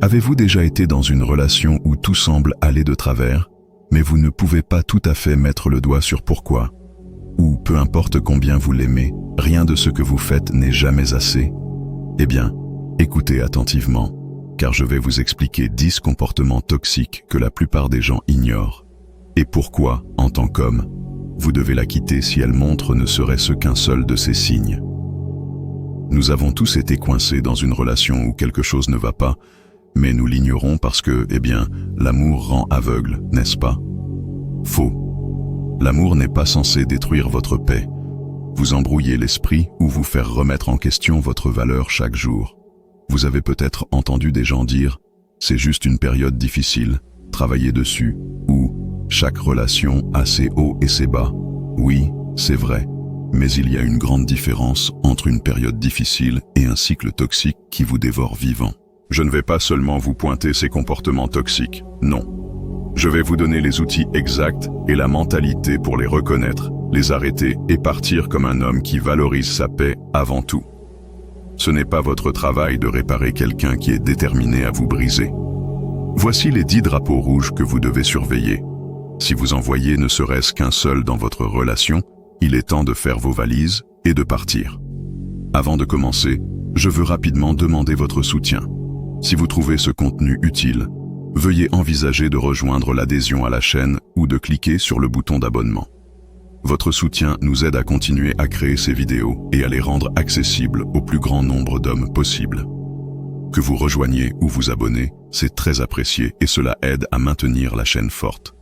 Avez-vous déjà été dans une relation où tout semble aller de travers, mais vous ne pouvez pas tout à fait mettre le doigt sur pourquoi? Ou peu importe combien vous l'aimez, rien de ce que vous faites n'est jamais assez? Eh bien, écoutez attentivement, car je vais vous expliquer 10 comportements toxiques que la plupart des gens ignorent. Et pourquoi, en tant qu'homme, vous devez la quitter si elle montre ne serait-ce qu'un seul de ces signes. Nous avons tous été coincés dans une relation où quelque chose ne va pas, mais nous l'ignorons parce que, l'amour rend aveugle, n'est-ce pas? Faux. L'amour n'est pas censé détruire votre paix, vous embrouiller l'esprit ou vous faire remettre en question votre valeur chaque jour. Vous avez peut-être entendu des gens dire « c'est juste une période difficile, travaillez dessus » ou « chaque relation a ses hauts et ses bas ». Oui, c'est vrai, mais il y a une grande différence entre une période difficile et un cycle toxique qui vous dévore vivant. Je ne vais pas seulement vous pointer ces comportements toxiques, non. Je vais vous donner les outils exacts et la mentalité pour les reconnaître, les arrêter et partir comme un homme qui valorise sa paix avant tout. Ce n'est pas votre travail de réparer quelqu'un qui est déterminé à vous briser. Voici les 10 drapeaux rouges que vous devez surveiller. Si vous en voyez ne serait-ce qu'un seul dans votre relation, il est temps de faire vos valises et de partir. Avant de commencer, je veux rapidement demander votre soutien. Si vous trouvez ce contenu utile, veuillez envisager de rejoindre l'adhésion à la chaîne ou de cliquer sur le bouton d'abonnement. Votre soutien nous aide à continuer à créer ces vidéos et à les rendre accessibles au plus grand nombre d'hommes possible. Que vous rejoigniez ou vous abonnez, c'est très apprécié et cela aide à maintenir la chaîne forte.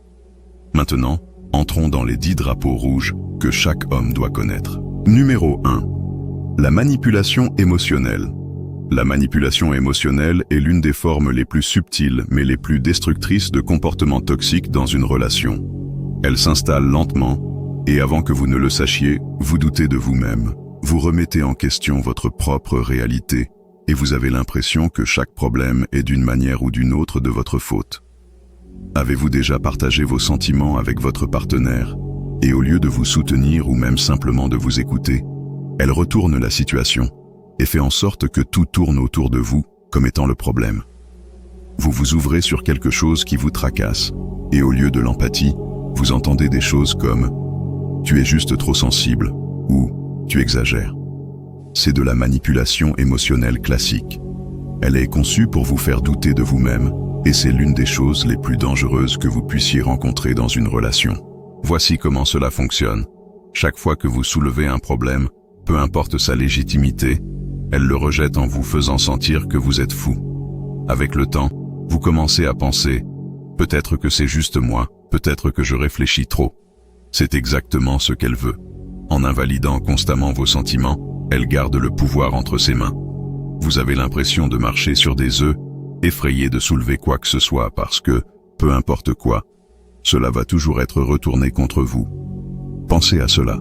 Maintenant, entrons dans les 10 drapeaux rouges que chaque homme doit connaître. Numéro 1. La manipulation émotionnelle. La manipulation émotionnelle est l'une des formes les plus subtiles mais les plus destructrices de comportements toxiques dans une relation. Elle s'installe lentement et avant que vous ne le sachiez, vous doutez de vous-même. Vous remettez en question votre propre réalité et vous avez l'impression que chaque problème est d'une manière ou d'une autre de votre faute. Avez-vous déjà partagé vos sentiments avec votre partenaire et au lieu de vous soutenir ou même simplement de vous écouter, elle retourne la situation et fait en sorte que tout tourne autour de vous comme étant le problème. Vous vous ouvrez sur quelque chose qui vous tracasse, et au lieu de l'empathie, vous entendez des choses comme « tu es juste trop sensible » ou « tu exagères ». C'est de la manipulation émotionnelle classique. Elle est conçue pour vous faire douter de vous-même, et c'est l'une des choses les plus dangereuses que vous puissiez rencontrer dans une relation. Voici comment cela fonctionne. Chaque fois que vous soulevez un problème, peu importe sa légitimité, elle le rejette en vous faisant sentir que vous êtes fou. Avec le temps, vous commencez à penser « peut-être que c'est juste moi, peut-être que je réfléchis trop ». C'est exactement ce qu'elle veut. En invalidant constamment vos sentiments, elle garde le pouvoir entre ses mains. Vous avez l'impression de marcher sur des œufs, effrayé de soulever quoi que ce soit parce que, peu importe quoi, cela va toujours être retourné contre vous. Pensez à cela.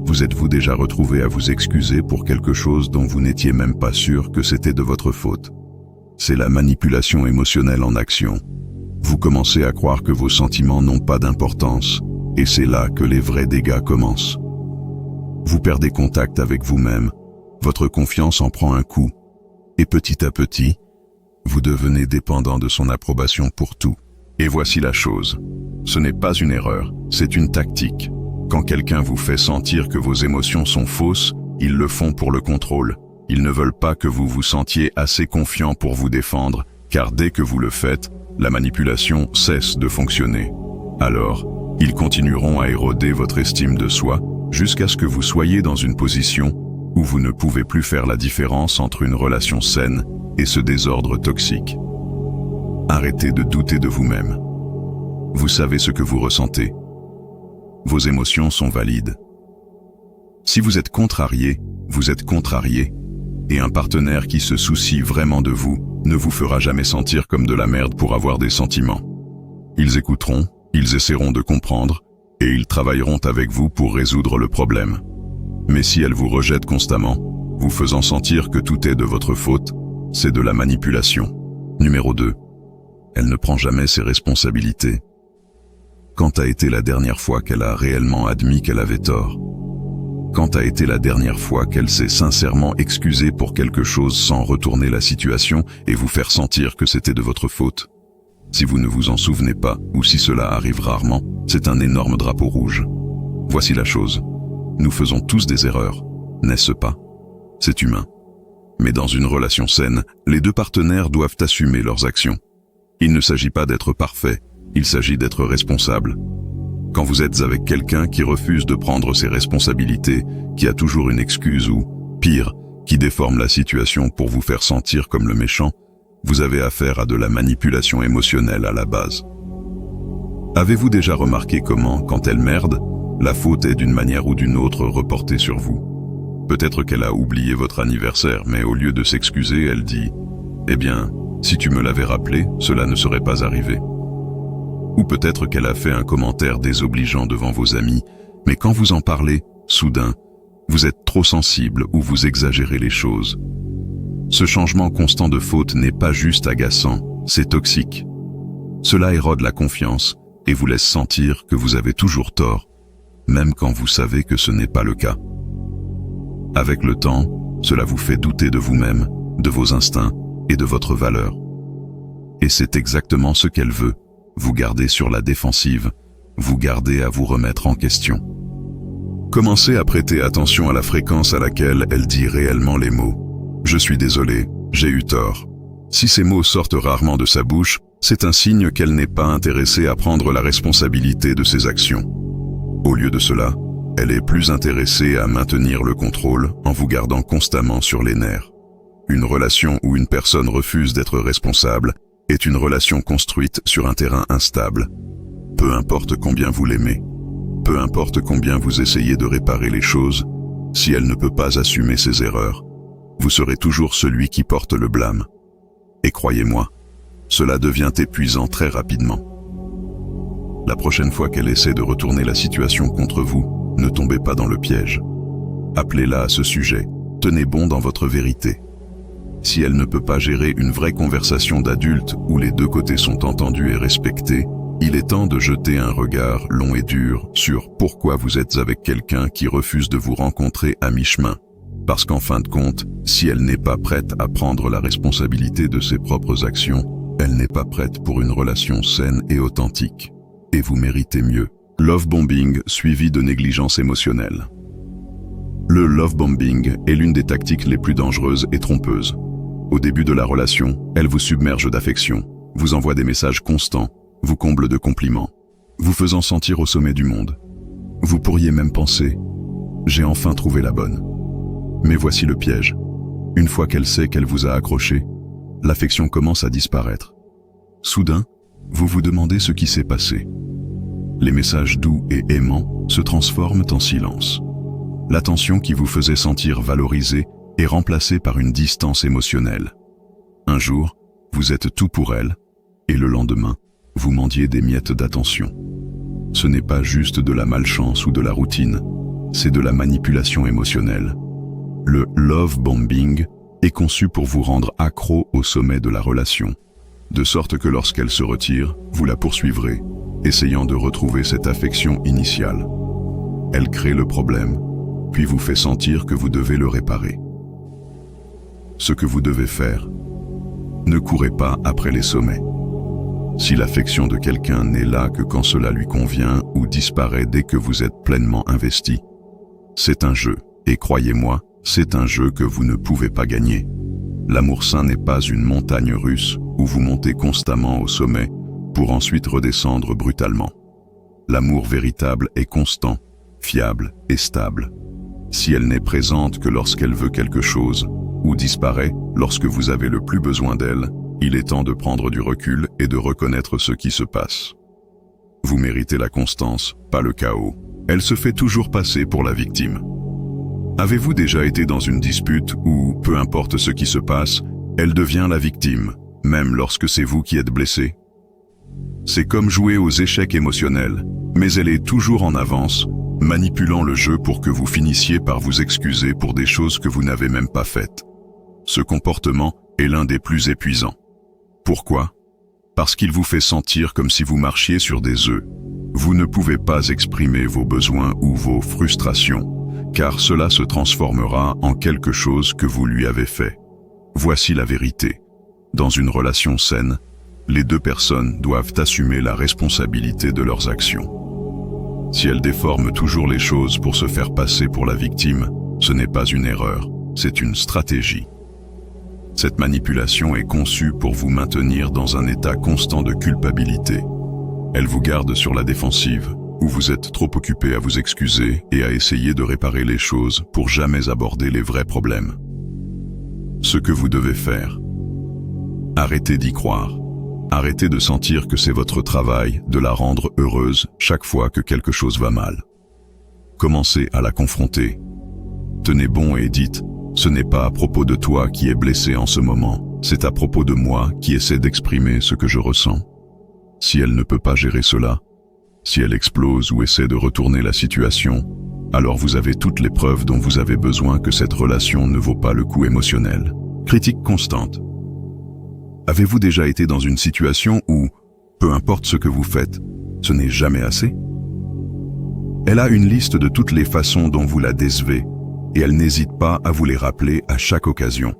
Vous êtes-vous déjà retrouvé à vous excuser pour quelque chose dont vous n'étiez même pas sûr que c'était de votre faute? C'est la manipulation émotionnelle en action. Vous commencez à croire que vos sentiments n'ont pas d'importance, et c'est là que les vrais dégâts commencent. Vous perdez contact avec vous-même, votre confiance en prend un coup, et petit à petit, vous devenez dépendant de son approbation pour tout. Et voici la chose. Ce n'est pas une erreur, c'est une tactique. Quand quelqu'un vous fait sentir que vos émotions sont fausses, ils le font pour le contrôle. Ils ne veulent pas que vous vous sentiez assez confiant pour vous défendre, car dès que vous le faites, la manipulation cesse de fonctionner. Alors, ils continueront à éroder votre estime de soi, jusqu'à ce que vous soyez dans une position où vous ne pouvez plus faire la différence entre une relation saine et ce désordre toxique. Arrêtez de douter de vous-même. Vous savez ce que vous ressentez. Vos émotions sont valides. Si vous êtes contrarié, vous êtes contrarié. Et un partenaire qui se soucie vraiment de vous ne vous fera jamais sentir comme de la merde pour avoir des sentiments. Ils écouteront, ils essaieront de comprendre, et ils travailleront avec vous pour résoudre le problème. Mais si elle vous rejette constamment, vous faisant sentir que tout est de votre faute, c'est de la manipulation. Numéro 2. Elle ne prend jamais ses responsabilités. Quand a été la dernière fois qu'elle a réellement admis qu'elle avait tort? Quand a été la dernière fois qu'elle s'est sincèrement excusée pour quelque chose sans retourner la situation et vous faire sentir que c'était de votre faute? Si vous ne vous en souvenez pas, ou si cela arrive rarement, c'est un énorme drapeau rouge. Voici la chose. Nous faisons tous des erreurs, n'est-ce pas? C'est humain. Mais dans une relation saine, les deux partenaires doivent assumer leurs actions. Il ne s'agit pas d'être parfait, il s'agit d'être responsable. Quand vous êtes avec quelqu'un qui refuse de prendre ses responsabilités, qui a toujours une excuse ou, pire, qui déforme la situation pour vous faire sentir comme le méchant, vous avez affaire à de la manipulation émotionnelle à la base. Avez-vous déjà remarqué comment, quand elle merde, la faute est d'une manière ou d'une autre reportée sur vous? Peut-être qu'elle a oublié votre anniversaire, mais au lieu de s'excuser, elle dit « Eh bien, si tu me l'avais rappelé, cela ne serait pas arrivé. » Ou peut-être qu'elle a fait un commentaire désobligeant devant vos amis, mais quand vous en parlez, soudain, vous êtes trop sensible ou vous exagérez les choses. Ce changement constant de faute n'est pas juste agaçant, c'est toxique. Cela érode la confiance et vous laisse sentir que vous avez toujours tort, même quand vous savez que ce n'est pas le cas. Avec le temps, cela vous fait douter de vous-même, de vos instincts et de votre valeur. Et c'est exactement ce qu'elle veut. Vous gardez sur la défensive, vous gardez à vous remettre en question. Commencez à prêter attention à la fréquence à laquelle elle dit réellement les mots. Je suis désolé, j'ai eu tort. Si ces mots sortent rarement de sa bouche, c'est un signe qu'elle n'est pas intéressée à prendre la responsabilité de ses actions. Au lieu de cela, elle est plus intéressée à maintenir le contrôle en vous gardant constamment sur les nerfs. Une relation où une personne refuse d'être responsable est une relation construite sur un terrain instable. Peu importe combien vous l'aimez, peu importe combien vous essayez de réparer les choses, si elle ne peut pas assumer ses erreurs, vous serez toujours celui qui porte le blâme. Et croyez-moi, cela devient épuisant très rapidement. La prochaine fois qu'elle essaie de retourner la situation contre vous, ne tombez pas dans le piège. Appelez-la à ce sujet, tenez bon dans votre vérité. Si elle ne peut pas gérer une vraie conversation d'adulte où les deux côtés sont entendus et respectés, il est temps de jeter un regard long et dur sur pourquoi vous êtes avec quelqu'un qui refuse de vous rencontrer à mi-chemin. Parce qu'en fin de compte, si elle n'est pas prête à prendre la responsabilité de ses propres actions, elle n'est pas prête pour une relation saine et authentique. Et vous méritez mieux. Love bombing suivi de négligence émotionnelle. Le love bombing est l'une des tactiques les plus dangereuses et trompeuses. Au début de la relation, elle vous submerge d'affection, vous envoie des messages constants, vous comble de compliments, vous faisant sentir au sommet du monde. Vous pourriez même penser « j'ai enfin trouvé la bonne ». Mais voici le piège. Une fois qu'elle sait qu'elle vous a accroché, l'affection commence à disparaître. Soudain, vous vous demandez ce qui s'est passé. Les messages doux et aimants se transforment en silence. L'attention qui vous faisait sentir valorisé est remplacée par une distance émotionnelle. Un jour, vous êtes tout pour elle, et le lendemain, vous mendiez des miettes d'attention. Ce n'est pas juste de la malchance ou de la routine, c'est de la manipulation émotionnelle. Le love bombing est conçu pour vous rendre accro au sommet de la relation, de sorte que lorsqu'elle se retire, vous la poursuivrez, essayant de retrouver cette affection initiale. Elle crée le problème, puis vous fait sentir que vous devez le réparer. Ce que vous devez faire, ne courez pas après les sommets. Si l'affection de quelqu'un n'est là que quand cela lui convient ou disparaît dès que vous êtes pleinement investi, c'est un jeu, et croyez-moi, c'est un jeu que vous ne pouvez pas gagner. L'amour sain n'est pas une montagne russe où vous montez constamment au sommet pour ensuite redescendre brutalement. L'amour véritable est constant, fiable et stable. Si elle n'est présente que lorsqu'elle veut quelque chose, ou disparaît lorsque vous avez le plus besoin d'elle, il est temps de prendre du recul et de reconnaître ce qui se passe. Vous méritez la constance, pas le chaos. Elle se fait toujours passer pour la victime. Avez-vous déjà été dans une dispute où, peu importe ce qui se passe, elle devient la victime, même lorsque c'est vous qui êtes blessé? C'est comme jouer aux échecs émotionnels, mais elle est toujours en avance, manipulant le jeu pour que vous finissiez par vous excuser pour des choses que vous n'avez même pas faites. Ce comportement est l'un des plus épuisants. Pourquoi? Parce qu'il vous fait sentir comme si vous marchiez sur des œufs. Vous ne pouvez pas exprimer vos besoins ou vos frustrations, car cela se transformera en quelque chose que vous lui avez fait. Voici la vérité. Dans une relation saine, les deux personnes doivent assumer la responsabilité de leurs actions. Si elles déforment toujours les choses pour se faire passer pour la victime, ce n'est pas une erreur, c'est une stratégie. Cette manipulation est conçue pour vous maintenir dans un état constant de culpabilité. Elle vous garde sur la défensive, où vous êtes trop occupé à vous excuser et à essayer de réparer les choses pour jamais aborder les vrais problèmes. Ce que vous devez faire: arrêtez d'y croire. Arrêtez de sentir que c'est votre travail de la rendre heureuse chaque fois que quelque chose va mal. Commencez à la confronter. Tenez bon et dites: ce n'est pas à propos de toi qui est blessé en ce moment, c'est à propos de moi qui essaie d'exprimer ce que je ressens. Si elle ne peut pas gérer cela, si elle explose ou essaie de retourner la situation, alors vous avez toutes les preuves dont vous avez besoin que cette relation ne vaut pas le coup émotionnel. Critique constante. Avez-vous déjà été dans une situation où, peu importe ce que vous faites, ce n'est jamais assez? Elle a une liste de toutes les façons dont vous la décevez, et elle n'hésite pas à vous les rappeler à chaque occasion.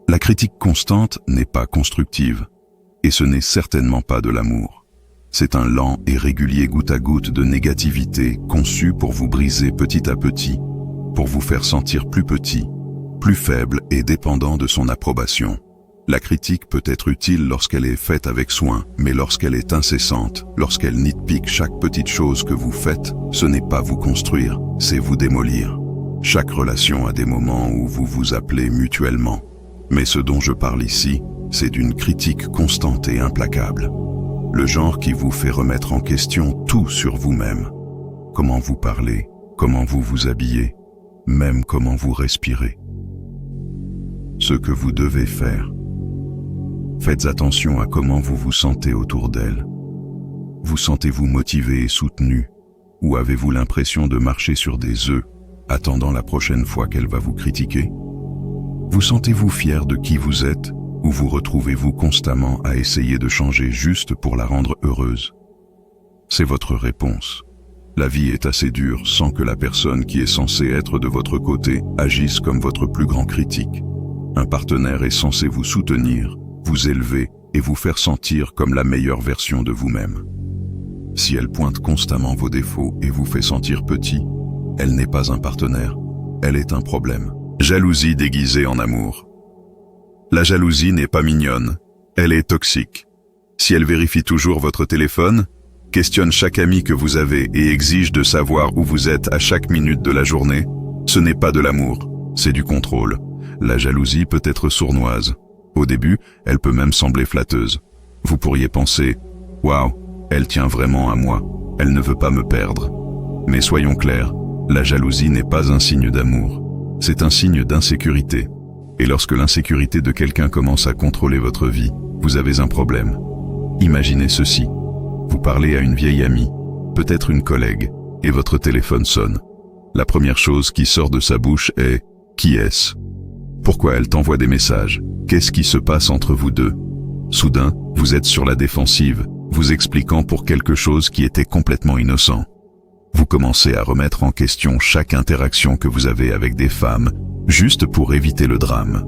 La critique constante n'est pas constructive, et ce n'est certainement pas de l'amour. C'est un lent et régulier goutte à goutte de négativité conçu pour vous briser petit à petit, pour vous faire sentir plus petit, plus faible et dépendant de son approbation. La critique peut être utile lorsqu'elle est faite avec soin, mais lorsqu'elle est incessante, lorsqu'elle nitpique chaque petite chose que vous faites, ce n'est pas vous construire, c'est vous démolir. Chaque relation a des moments où vous vous appelez mutuellement. Mais ce dont je parle ici, c'est d'une critique constante et implacable. Le genre qui vous fait remettre en question tout sur vous-même. Comment vous parlez, comment vous vous habillez, même comment vous respirez. Ce que vous devez faire: faites attention à comment vous vous sentez autour d'elle. Vous sentez-vous motivé et soutenu, ou avez-vous l'impression de marcher sur des œufs, attendant la prochaine fois qu'elle va vous critiquer? Vous sentez-vous fier de qui vous êtes, ou vous retrouvez-vous constamment à essayer de changer juste pour la rendre heureuse? C'est votre réponse. La vie est assez dure sans que la personne qui est censée être de votre côté agisse comme votre plus grand critique. Un partenaire est censé vous soutenir, vous élever et vous faire sentir comme la meilleure version de vous-même. Si elle pointe constamment vos défauts et vous fait sentir petit, elle n'est pas un partenaire, elle est un problème. Jalousie déguisée en amour. La jalousie n'est pas mignonne, elle est toxique. Si elle vérifie toujours votre téléphone, questionne chaque ami que vous avez et exige de savoir où vous êtes à chaque minute de la journée, ce n'est pas de l'amour, c'est du contrôle. La jalousie peut être sournoise. Au début, elle peut même sembler flatteuse. Vous pourriez penser: waouh, elle tient vraiment à moi, elle ne veut pas me perdre. Mais soyons clairs, la jalousie n'est pas un signe d'amour, c'est un signe d'insécurité. Et lorsque l'insécurité de quelqu'un commence à contrôler votre vie, vous avez un problème. Imaginez ceci: vous parlez à une vieille amie, peut-être une collègue, et votre téléphone sonne. La première chose qui sort de sa bouche est: qui est-ce? Pourquoi elle t'envoie des messages? Qu'est-ce qui se passe entre vous deux? Soudain, vous êtes sur la défensive, vous expliquant pour quelque chose qui était complètement innocent. Vous commencez à remettre en question chaque interaction que vous avez avec des femmes, juste pour éviter le drame.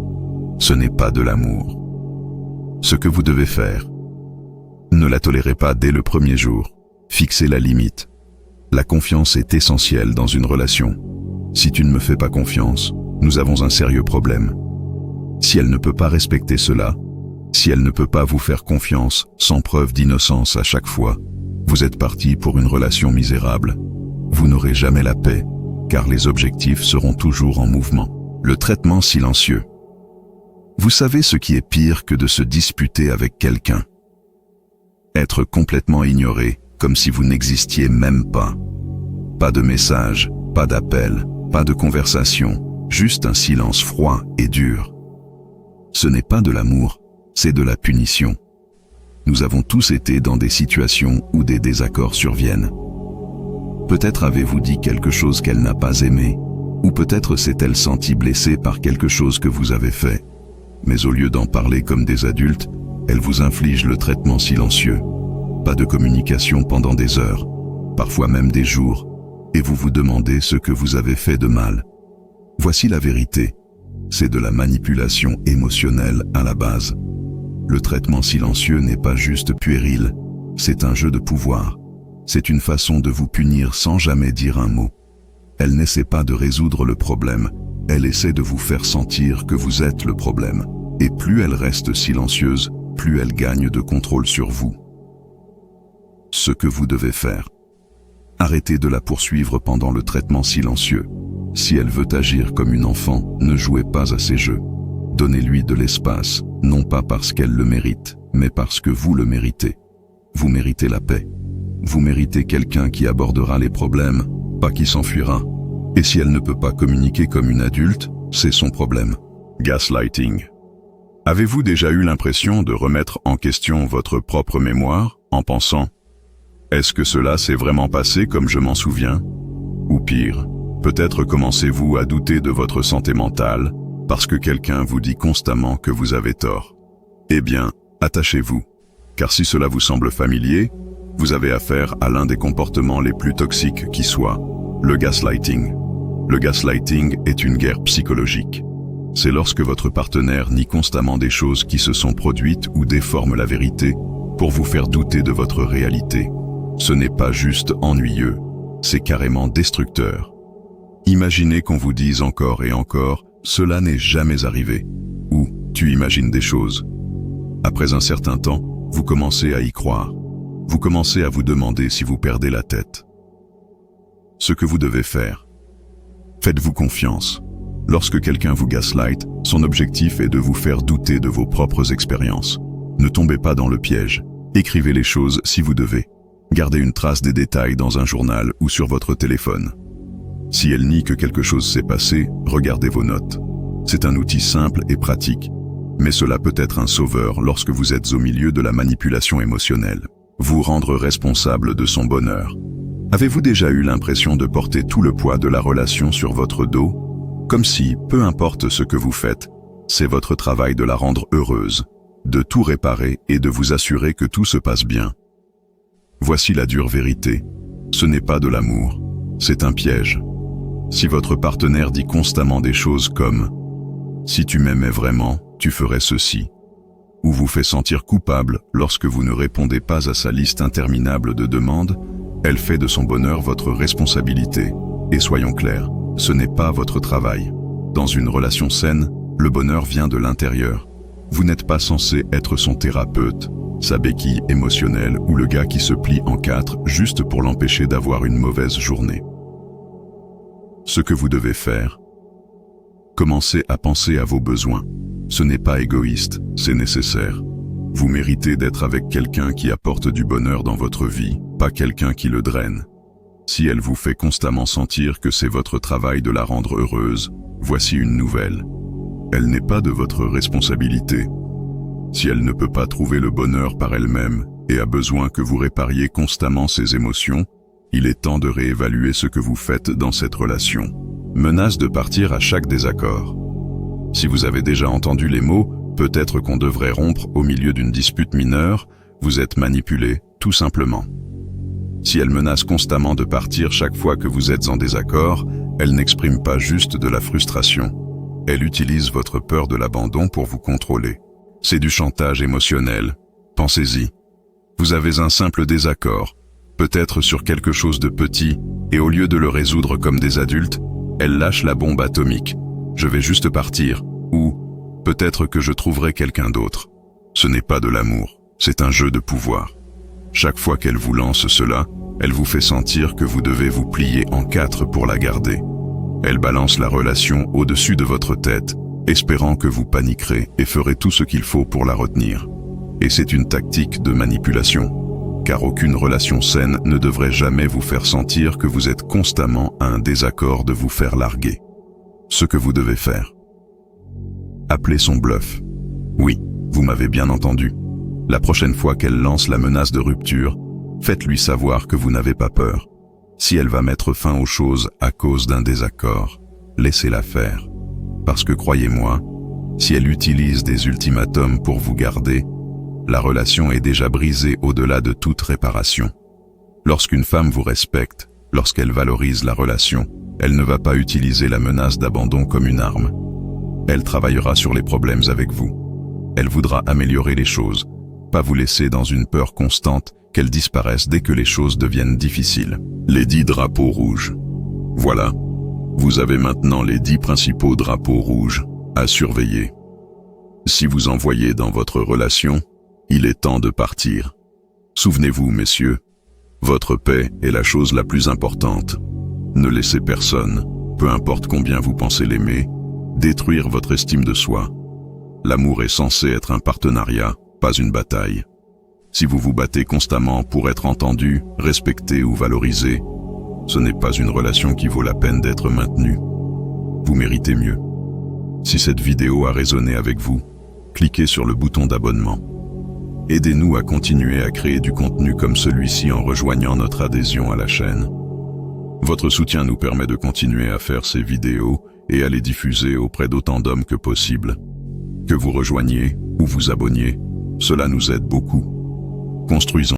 Ce n'est pas de l'amour. Ce que vous devez faire: ne la tolérez pas dès le premier jour. Fixez la limite. La confiance est essentielle dans une relation. Si tu ne me fais pas confiance, nous avons un sérieux problème. Si elle ne peut pas respecter cela, si elle ne peut pas vous faire confiance sans preuve d'innocence à chaque fois, vous êtes parti pour une relation misérable. Vous n'aurez jamais la paix, car les objectifs seront toujours en mouvement. Le traitement silencieux. Vous savez ce qui est pire que de se disputer avec quelqu'un? Être complètement ignoré, comme si vous n'existiez même pas. Pas de message, pas d'appel, pas de conversation, juste un silence froid et dur. Ce n'est pas de l'amour, c'est de la punition. Nous avons tous été dans des situations où des désaccords surviennent. Peut-être avez-vous dit quelque chose qu'elle n'a pas aimé, ou peut-être s'est-elle sentie blessée par quelque chose que vous avez fait. Mais au lieu d'en parler comme des adultes, elle vous inflige le traitement silencieux. Pas de communication pendant des heures, parfois même des jours, et vous vous demandez ce que vous avez fait de mal. Voici la vérité. C'est de la manipulation émotionnelle à la base. Le traitement silencieux n'est pas juste puéril, c'est un jeu de pouvoir. C'est une façon de vous punir sans jamais dire un mot. Elle n'essaie pas de résoudre le problème, elle essaie de vous faire sentir que vous êtes le problème. Et plus elle reste silencieuse, plus elle gagne de contrôle sur vous. Ce que vous devez faire. Arrêtez de la poursuivre pendant le traitement silencieux. Si elle veut agir comme une enfant, ne jouez pas à ses jeux. Donnez-lui de l'espace, non pas parce qu'elle le mérite, mais parce que vous le méritez. Vous méritez la paix. Vous méritez quelqu'un qui abordera les problèmes, pas qui s'enfuira. Et si elle ne peut pas communiquer comme une adulte, c'est son problème. Gaslighting. Avez-vous déjà eu l'impression de remettre en question votre propre mémoire en pensant « Est-ce que cela s'est vraiment passé comme je m'en souviens ?» Ou pire, peut-être commencez-vous à douter de votre santé mentale parce que quelqu'un vous dit constamment que vous avez tort. Eh bien, attachez-vous, car si cela vous semble familier, vous avez affaire à l'un des comportements les plus toxiques qui soit, le gaslighting. Le gaslighting est une guerre psychologique. C'est lorsque votre partenaire nie constamment des choses qui se sont produites ou déforme la vérité pour vous faire douter de votre réalité. Ce n'est pas juste ennuyeux, c'est carrément destructeur. Imaginez qu'on vous dise encore et encore « cela n'est jamais arrivé » ou « tu imagines des choses ». Après un certain temps, vous commencez à y croire. Vous commencez à vous demander si vous perdez la tête. Ce que vous devez faire. Faites-vous confiance. Lorsque quelqu'un vous gaslight, son objectif est de vous faire douter de vos propres expériences. Ne tombez pas dans le piège. Écrivez les choses si vous devez. Gardez une trace des détails dans un journal ou sur votre téléphone. Si elle nie que quelque chose s'est passé, regardez vos notes. C'est un outil simple et pratique, mais cela peut être un sauveur lorsque vous êtes au milieu de la manipulation émotionnelle. Vous rendre responsable de son bonheur. Avez-vous déjà eu l'impression de porter tout le poids de la relation sur votre dos ? Comme si, peu importe ce que vous faites, c'est votre travail de la rendre heureuse, de tout réparer et de vous assurer que tout se passe bien. Voici la dure vérité. Ce n'est pas de l'amour, c'est un piège. Si votre partenaire dit constamment des choses comme « si tu m'aimais vraiment, tu ferais ceci » ou vous fait sentir coupable lorsque vous ne répondez pas à sa liste interminable de demandes, elle fait de son bonheur votre responsabilité. Et soyons clairs, ce n'est pas votre travail. Dans une relation saine, le bonheur vient de l'intérieur. Vous n'êtes pas censé être son thérapeute, sa béquille émotionnelle ou le gars qui se plie en quatre juste pour l'empêcher d'avoir une mauvaise journée. Ce que vous devez faire. Commencez à penser à vos besoins. Ce n'est pas égoïste, c'est nécessaire. Vous méritez d'être avec quelqu'un qui apporte du bonheur dans votre vie, pas quelqu'un qui le draine. Si elle vous fait constamment sentir que c'est votre travail de la rendre heureuse, voici une nouvelle. Elle n'est pas de votre responsabilité. Si elle ne peut pas trouver le bonheur par elle-même et a besoin que vous répariez constamment ses émotions, il est temps de réévaluer ce que vous faites dans cette relation. Menace de partir à chaque désaccord. Si vous avez déjà entendu les mots « peut-être qu'on devrait rompre au milieu d'une dispute mineure », vous êtes manipulé, tout simplement. Si elle menace constamment de partir chaque fois que vous êtes en désaccord, elle n'exprime pas juste de la frustration. Elle utilise votre peur de l'abandon pour vous contrôler. C'est du chantage émotionnel. Pensez-y. Vous avez un simple désaccord, peut-être sur quelque chose de petit, et au lieu de le résoudre comme des adultes, elle lâche la bombe atomique. Je vais juste partir, ou peut-être que je trouverai quelqu'un d'autre. Ce n'est pas de l'amour, c'est un jeu de pouvoir. Chaque fois qu'elle vous lance cela, elle vous fait sentir que vous devez vous plier en quatre pour la garder. Elle balance la relation au-dessus de votre tête, espérant que vous paniquerez et ferez tout ce qu'il faut pour la retenir. Et c'est une tactique de manipulation, car aucune relation saine ne devrait jamais vous faire sentir que vous êtes constamment à un désaccord de vous faire larguer. Ce que vous devez faire. Appelez son bluff. Oui, vous m'avez bien entendu. La prochaine fois qu'elle lance la menace de rupture, faites-lui savoir que vous n'avez pas peur. Si elle va mettre fin aux choses à cause d'un désaccord, laissez-la faire. Parce que croyez-moi, si elle utilise des ultimatums pour vous garder, la relation est déjà brisée au-delà de toute réparation. Lorsqu'une femme vous respecte, Lorsqu'elle valorise la relation, elle ne va pas utiliser la menace d'abandon comme une arme. Elle travaillera sur les problèmes avec vous. Elle voudra améliorer les choses, pas vous laisser dans une peur constante qu'elles disparaissent dès que les choses deviennent difficiles. Les 10 drapeaux rouges. Voilà. Vous avez maintenant les 10 principaux drapeaux rouges à surveiller. Si vous en voyez dans votre relation, il est temps de partir. Souvenez-vous, messieurs, votre paix est la chose la plus importante. Ne laissez personne, peu importe combien vous pensez l'aimer, détruire votre estime de soi. L'amour est censé être un partenariat, pas une bataille. Si vous vous battez constamment pour être entendu, respecté ou valorisé, ce n'est pas une relation qui vaut la peine d'être maintenue. Vous méritez mieux. Si cette vidéo a résonné avec vous, cliquez sur le bouton d'abonnement. Aidez-nous à continuer à créer du contenu comme celui-ci en rejoignant notre adhésion à la chaîne. Votre soutien nous permet de continuer à faire ces vidéos et à les diffuser auprès d'autant d'hommes que possible. Que vous rejoigniez ou vous abonniez, cela nous aide beaucoup. Construisons